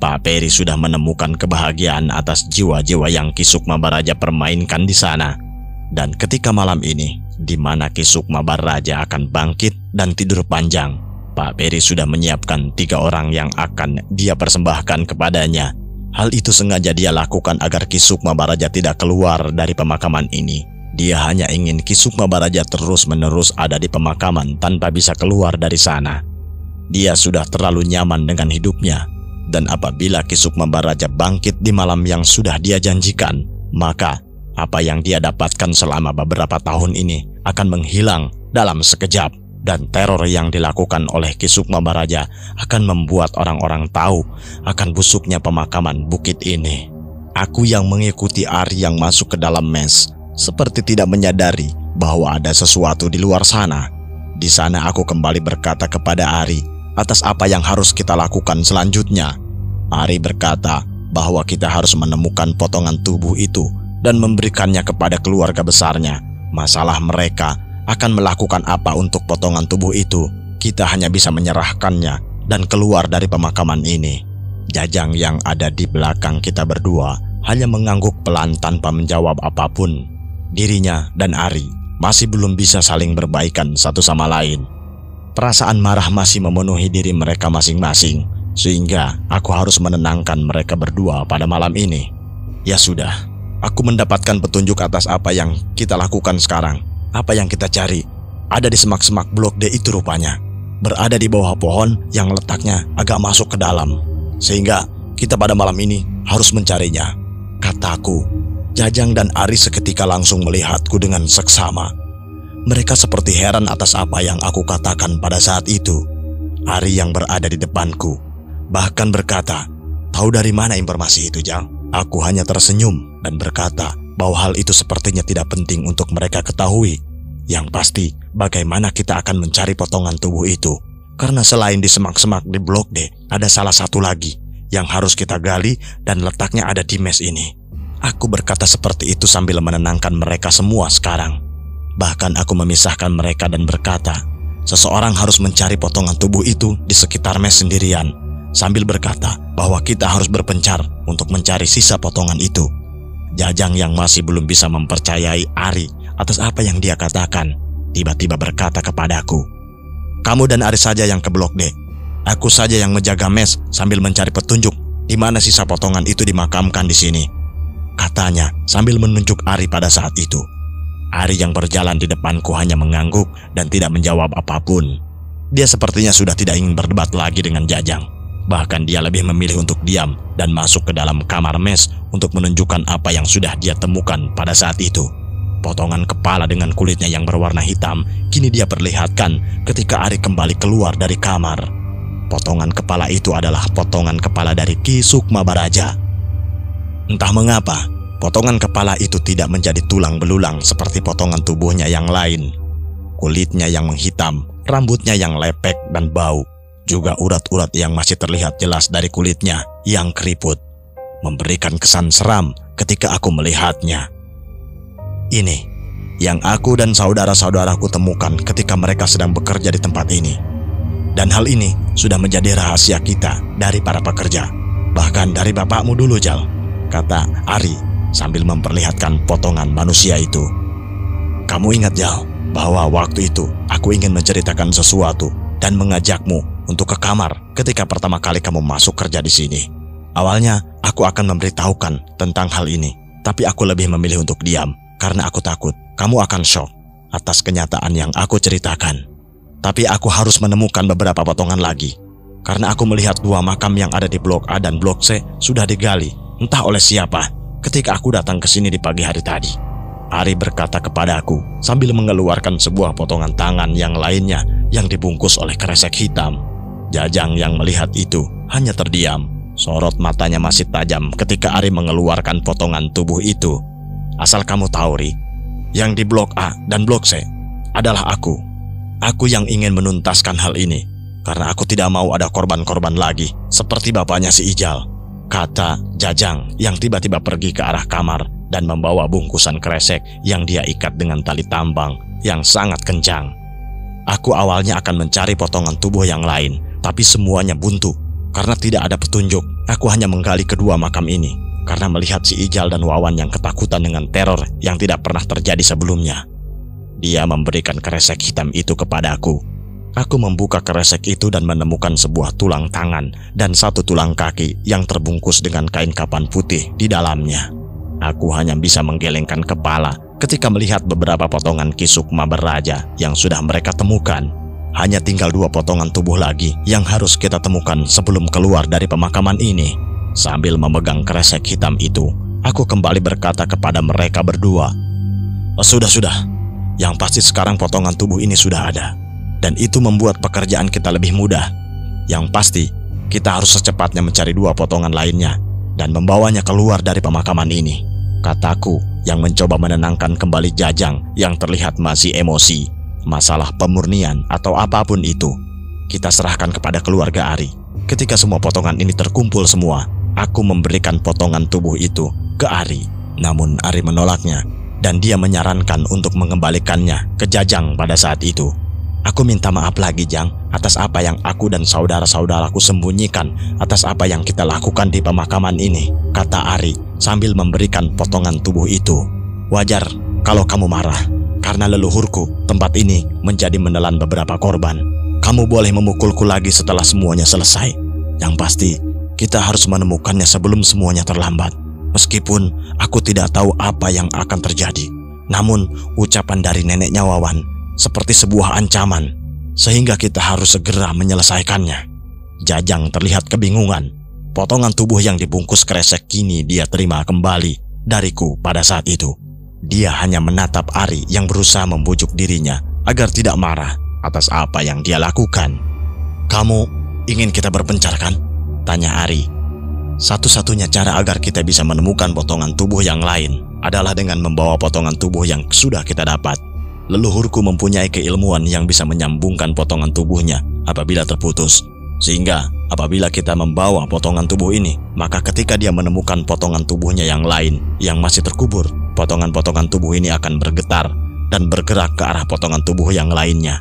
Pak Peri sudah menemukan kebahagiaan atas jiwa-jiwa yang Ki Sukma Baraja permainkan di sana. Dan ketika malam ini, di mana Ki Sukma Baraja akan bangkit dan tidur panjang, Pak Peri sudah menyiapkan 3 orang yang akan dia persembahkan kepadanya. Hal itu sengaja dia lakukan agar Ki Sukma Baraja tidak keluar dari pemakaman ini. Dia hanya ingin Ki Sukma Baraja terus-menerus ada di pemakaman tanpa bisa keluar dari sana. Dia sudah terlalu nyaman dengan hidupnya, dan apabila Ki Sukma Baraja bangkit di malam yang sudah dia janjikan, maka apa yang dia dapatkan selama beberapa tahun ini akan menghilang dalam sekejap. Dan teror yang dilakukan oleh Ki Sukma Baraja akan membuat orang-orang tahu akan busuknya pemakaman bukit ini. Aku yang mengikuti Ari yang masuk ke dalam mes, seperti tidak menyadari bahwa ada sesuatu di luar sana. Di sana aku kembali berkata kepada Ari atas apa yang harus kita lakukan selanjutnya. Ari berkata bahwa kita harus menemukan potongan tubuh itu dan memberikannya kepada keluarga besarnya. Masalah mereka akan melakukan apa untuk potongan tubuh itu, kita hanya bisa menyerahkannya dan keluar dari pemakaman ini. Jajang yang ada di belakang kita berdua hanya mengangguk pelan tanpa menjawab apapun. Dirinya dan Ari masih belum bisa saling berbaikan satu sama lain. Perasaan marah masih memenuhi diri mereka masing-masing, sehingga aku harus menenangkan mereka berdua pada malam ini. Ya sudah, aku mendapatkan petunjuk atas apa yang kita lakukan sekarang. Apa yang kita cari ada di semak-semak blok D itu rupanya. Berada di bawah pohon yang letaknya agak masuk ke dalam. Sehingga kita pada malam ini harus mencarinya, kataku. Jajang dan Ari seketika langsung melihatku dengan seksama. Mereka seperti heran atas apa yang aku katakan pada saat itu. Ari yang berada di depanku bahkan berkata, "Tahu dari mana informasi itu, Jang?" Aku hanya tersenyum dan berkata bahwa hal itu sepertinya tidak penting untuk mereka ketahui. Yang pasti, bagaimana kita akan mencari potongan tubuh itu? Karena selain di semak-semak di blok D, ada salah satu lagi yang harus kita gali dan letaknya ada di mes ini. Aku berkata seperti itu sambil menenangkan mereka semua sekarang. Bahkan aku memisahkan mereka dan berkata, seseorang harus mencari potongan tubuh itu di sekitar mes sendirian, sambil berkata bahwa kita harus berpencar untuk mencari sisa potongan itu. Jajang yang masih belum bisa mempercayai Ari atas apa yang dia katakan, tiba-tiba berkata kepadaku, "Kamu dan Ari saja yang ke blok D. Aku saja yang menjaga mes sambil mencari petunjuk di mana sisa potongan itu dimakamkan di sini," katanya sambil menunjuk Ari pada saat itu. Ari yang berjalan di depanku hanya mengangguk dan tidak menjawab apapun. Dia sepertinya sudah tidak ingin berdebat lagi dengan Jajang. Bahkan dia lebih memilih untuk diam dan masuk ke dalam kamar mes untuk menunjukkan apa yang sudah dia temukan pada saat itu. Potongan kepala dengan kulitnya yang berwarna hitam kini dia perlihatkan ketika Ari kembali keluar dari kamar. Potongan kepala itu adalah potongan kepala dari Ki Sukma Baraja. Entah mengapa, potongan kepala itu tidak menjadi tulang belulang seperti potongan tubuhnya yang lain. Kulitnya yang menghitam, rambutnya yang lepek dan bau, juga urat-urat yang masih terlihat jelas dari kulitnya yang keriput, memberikan kesan seram ketika aku melihatnya. Ini yang aku dan saudara-saudaraku temukan ketika mereka sedang bekerja di tempat ini. Dan hal ini sudah menjadi rahasia kita dari para pekerja, bahkan dari bapakmu dulu, Jal, kata Ari sambil memperlihatkan potongan manusia itu. Kamu ingat, Jal, bahwa waktu itu aku ingin menceritakan sesuatu dan mengajakmu untuk ke kamar ketika pertama kali kamu masuk kerja di sini. Awalnya aku akan memberitahukan tentang hal ini, tapi aku lebih memilih untuk diam karena aku takut kamu akan shock atas kenyataan yang aku ceritakan. Tapi aku harus menemukan beberapa potongan lagi karena aku melihat dua makam yang ada di blok A dan blok C sudah digali, entah oleh siapa, ketika aku datang ke sini di pagi hari tadi. Ari berkata kepadaku sambil mengeluarkan sebuah potongan tangan yang lainnya yang dibungkus oleh kresek hitam. Jajang yang melihat itu hanya terdiam. Sorot matanya masih tajam ketika Ari mengeluarkan potongan tubuh itu. Asal kamu tahu, Ri, yang di blok A dan blok C adalah aku. Aku yang ingin menuntaskan hal ini karena aku tidak mau ada korban-korban lagi seperti bapaknya si Ijal, kata Jajang yang tiba-tiba pergi ke arah kamar dan membawa bungkusan kresek yang dia ikat dengan tali tambang yang sangat kencang. Aku awalnya akan mencari potongan tubuh yang lain, tapi semuanya buntu karena tidak ada petunjuk. Aku hanya menggali kedua makam ini karena melihat si Ijal dan Wawan yang ketakutan dengan teror yang tidak pernah terjadi sebelumnya. Dia memberikan kresek hitam itu kepadaku. Aku membuka kresek itu dan menemukan sebuah tulang tangan dan satu tulang kaki yang terbungkus dengan kain kapan putih di dalamnya. Aku hanya bisa menggelengkan kepala ketika melihat beberapa potongan Ki Sukma Baraja yang sudah mereka temukan. Hanya tinggal dua potongan tubuh lagi yang harus kita temukan sebelum keluar dari pemakaman ini. Sambil memegang kresek hitam itu, aku kembali berkata kepada mereka berdua, Sudah. Yang pasti sekarang potongan tubuh ini sudah ada. Dan itu membuat pekerjaan kita lebih mudah. Yang pasti, kita harus secepatnya mencari dua potongan lainnya dan membawanya keluar dari pemakaman ini, kataku yang mencoba menenangkan kembali Jajang yang terlihat masih emosi. Masalah pemurnian atau apapun itu, kita serahkan kepada keluarga Ari. Ketika semua potongan ini terkumpul semua, aku memberikan potongan tubuh itu ke Ari. Namun Ari menolaknya dan dia menyarankan untuk mengembalikannya ke Jajang pada saat itu. Aku minta maaf lagi, Jang, atas apa yang aku dan saudara-saudaraku sembunyikan atas apa yang kita lakukan di pemakaman ini, kata Ari sambil memberikan potongan tubuh itu. Wajar kalau kamu marah, Karena leluhurku, tempat ini menjadi menelan beberapa korban. Kamu boleh memukulku lagi setelah semuanya selesai. Yang pasti, kita harus menemukannya sebelum semuanya terlambat. Meskipun aku tidak tahu apa yang akan terjadi, namun ucapan dari neneknya Wawan seperti sebuah ancaman, sehingga kita harus segera menyelesaikannya. Jajang terlihat kebingungan. Potongan tubuh yang dibungkus kresek kini dia terima kembali dariku pada saat itu. Dia hanya menatap Ari yang berusaha membujuk dirinya agar tidak marah atas apa yang dia lakukan. "Kamu ingin kita berpencar kan?" tanya Ari. "Satu-satunya cara agar kita bisa menemukan potongan tubuh yang lain adalah dengan membawa potongan tubuh yang sudah kita dapat. Leluhurku mempunyai keilmuan yang bisa menyambungkan potongan tubuhnya apabila terputus. Sehingga apabila kita membawa potongan tubuh ini, maka ketika dia menemukan potongan tubuhnya yang lain yang masih terkubur, potongan-potongan tubuh ini akan bergetar dan bergerak ke arah potongan tubuh yang lainnya."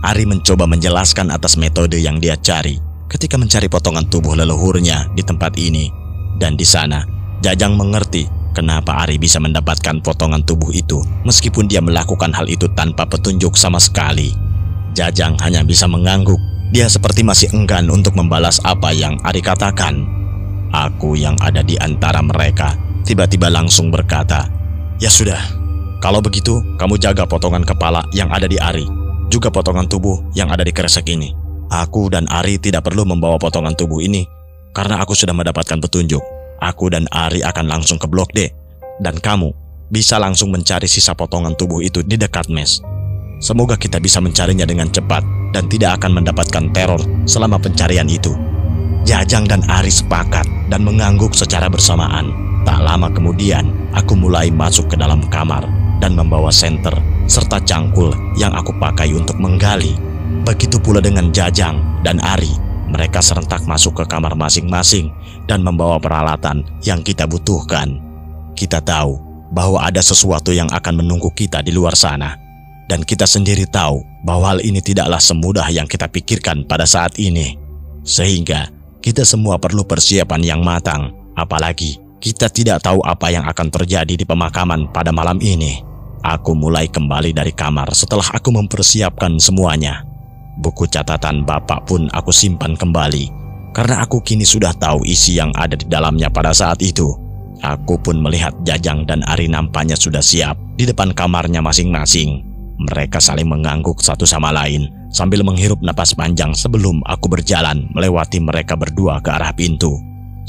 Ari mencoba menjelaskan atas metode yang dia cari ketika mencari potongan tubuh leluhurnya di tempat ini. Dan di sana, Jajang mengerti kenapa Ari bisa mendapatkan potongan tubuh itu meskipun dia melakukan hal itu tanpa petunjuk sama sekali. Jajang hanya bisa mengangguk. Dia seperti masih enggan untuk membalas apa yang Ari katakan. Aku yang ada di antara mereka tiba-tiba langsung berkata, "Ya sudah, kalau begitu kamu jaga potongan kepala yang ada di Ari, juga potongan tubuh yang ada di kresek ini. Aku dan Ari tidak perlu membawa potongan tubuh ini karena aku sudah mendapatkan petunjuk. Aku dan Ari akan langsung ke Blok D, dan kamu bisa langsung mencari sisa potongan tubuh itu di dekat mes. Semoga kita bisa mencarinya dengan cepat dan tidak akan mendapatkan teror selama pencarian itu." Jajang dan Ari sepakat dan mengangguk secara bersamaan. Tak lama kemudian, aku mulai masuk ke dalam kamar dan membawa senter serta cangkul yang aku pakai untuk menggali. Begitu pula dengan Jajang dan Ari. Mereka serentak masuk ke kamar masing-masing dan membawa peralatan yang kita butuhkan. Kita tahu bahwa ada sesuatu yang akan menunggu kita di luar sana. Dan kita sendiri tahu bahwa hal ini tidaklah semudah yang kita pikirkan pada saat ini. Sehingga kita semua perlu persiapan yang matang. Apalagi kita tidak tahu apa yang akan terjadi di pemakaman pada malam ini. Aku mulai kembali dari kamar setelah aku mempersiapkan semuanya. Buku catatan bapak pun aku simpan kembali, karena aku kini sudah tahu isi yang ada di dalamnya pada saat itu. Aku pun melihat Jajang dan Ari nampaknya sudah siap di depan kamarnya masing-masing. Mereka saling mengangguk satu sama lain sambil menghirup napas panjang sebelum aku berjalan melewati mereka berdua ke arah pintu.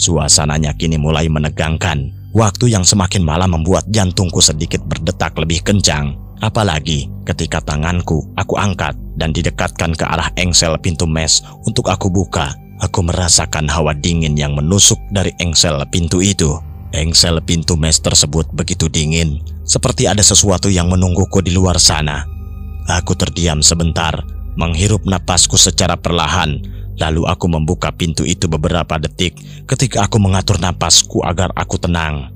Suasananya kini mulai menegangkan. Waktu yang semakin malam membuat jantungku sedikit berdetak lebih kencang. Apalagi ketika tanganku aku angkat dan didekatkan ke arah engsel pintu mes untuk aku buka. Aku merasakan hawa dingin yang menusuk dari engsel pintu itu. Engsel pintu mes tersebut begitu dingin, seperti ada sesuatu yang menungguku di luar sana. Aku terdiam sebentar, menghirup napasku secara perlahan, lalu aku membuka pintu itu beberapa detik ketika aku mengatur napasku agar aku tenang.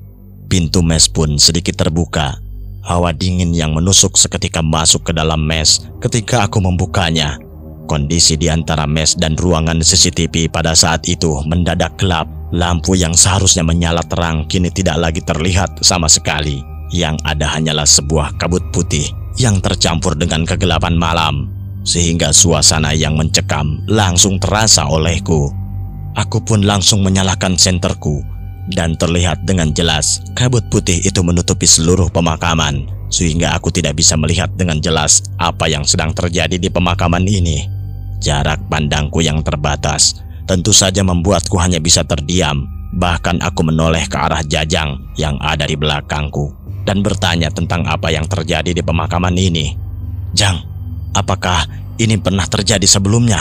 Pintu mes pun sedikit terbuka. Hawa dingin yang menusuk seketika masuk ke dalam mes ketika aku membukanya. Kondisi di antara mes dan ruangan CCTV pada saat itu mendadak gelap. Lampu yang seharusnya menyala terang kini tidak lagi terlihat sama sekali. Yang ada hanyalah sebuah kabut putih yang tercampur dengan kegelapan malam, sehingga suasana yang mencekam langsung terasa olehku. Aku pun langsung menyalakan senterku, dan terlihat dengan jelas kabut putih itu menutupi seluruh pemakaman, sehingga aku tidak bisa melihat dengan jelas apa yang sedang terjadi di pemakaman ini. Jarak pandangku yang terbatas tentu saja membuatku hanya bisa terdiam. Bahkan aku menoleh ke arah Jajang yang ada di belakangku dan bertanya tentang apa yang terjadi di pemakaman ini. "Jang, apakah ini pernah terjadi sebelumnya?"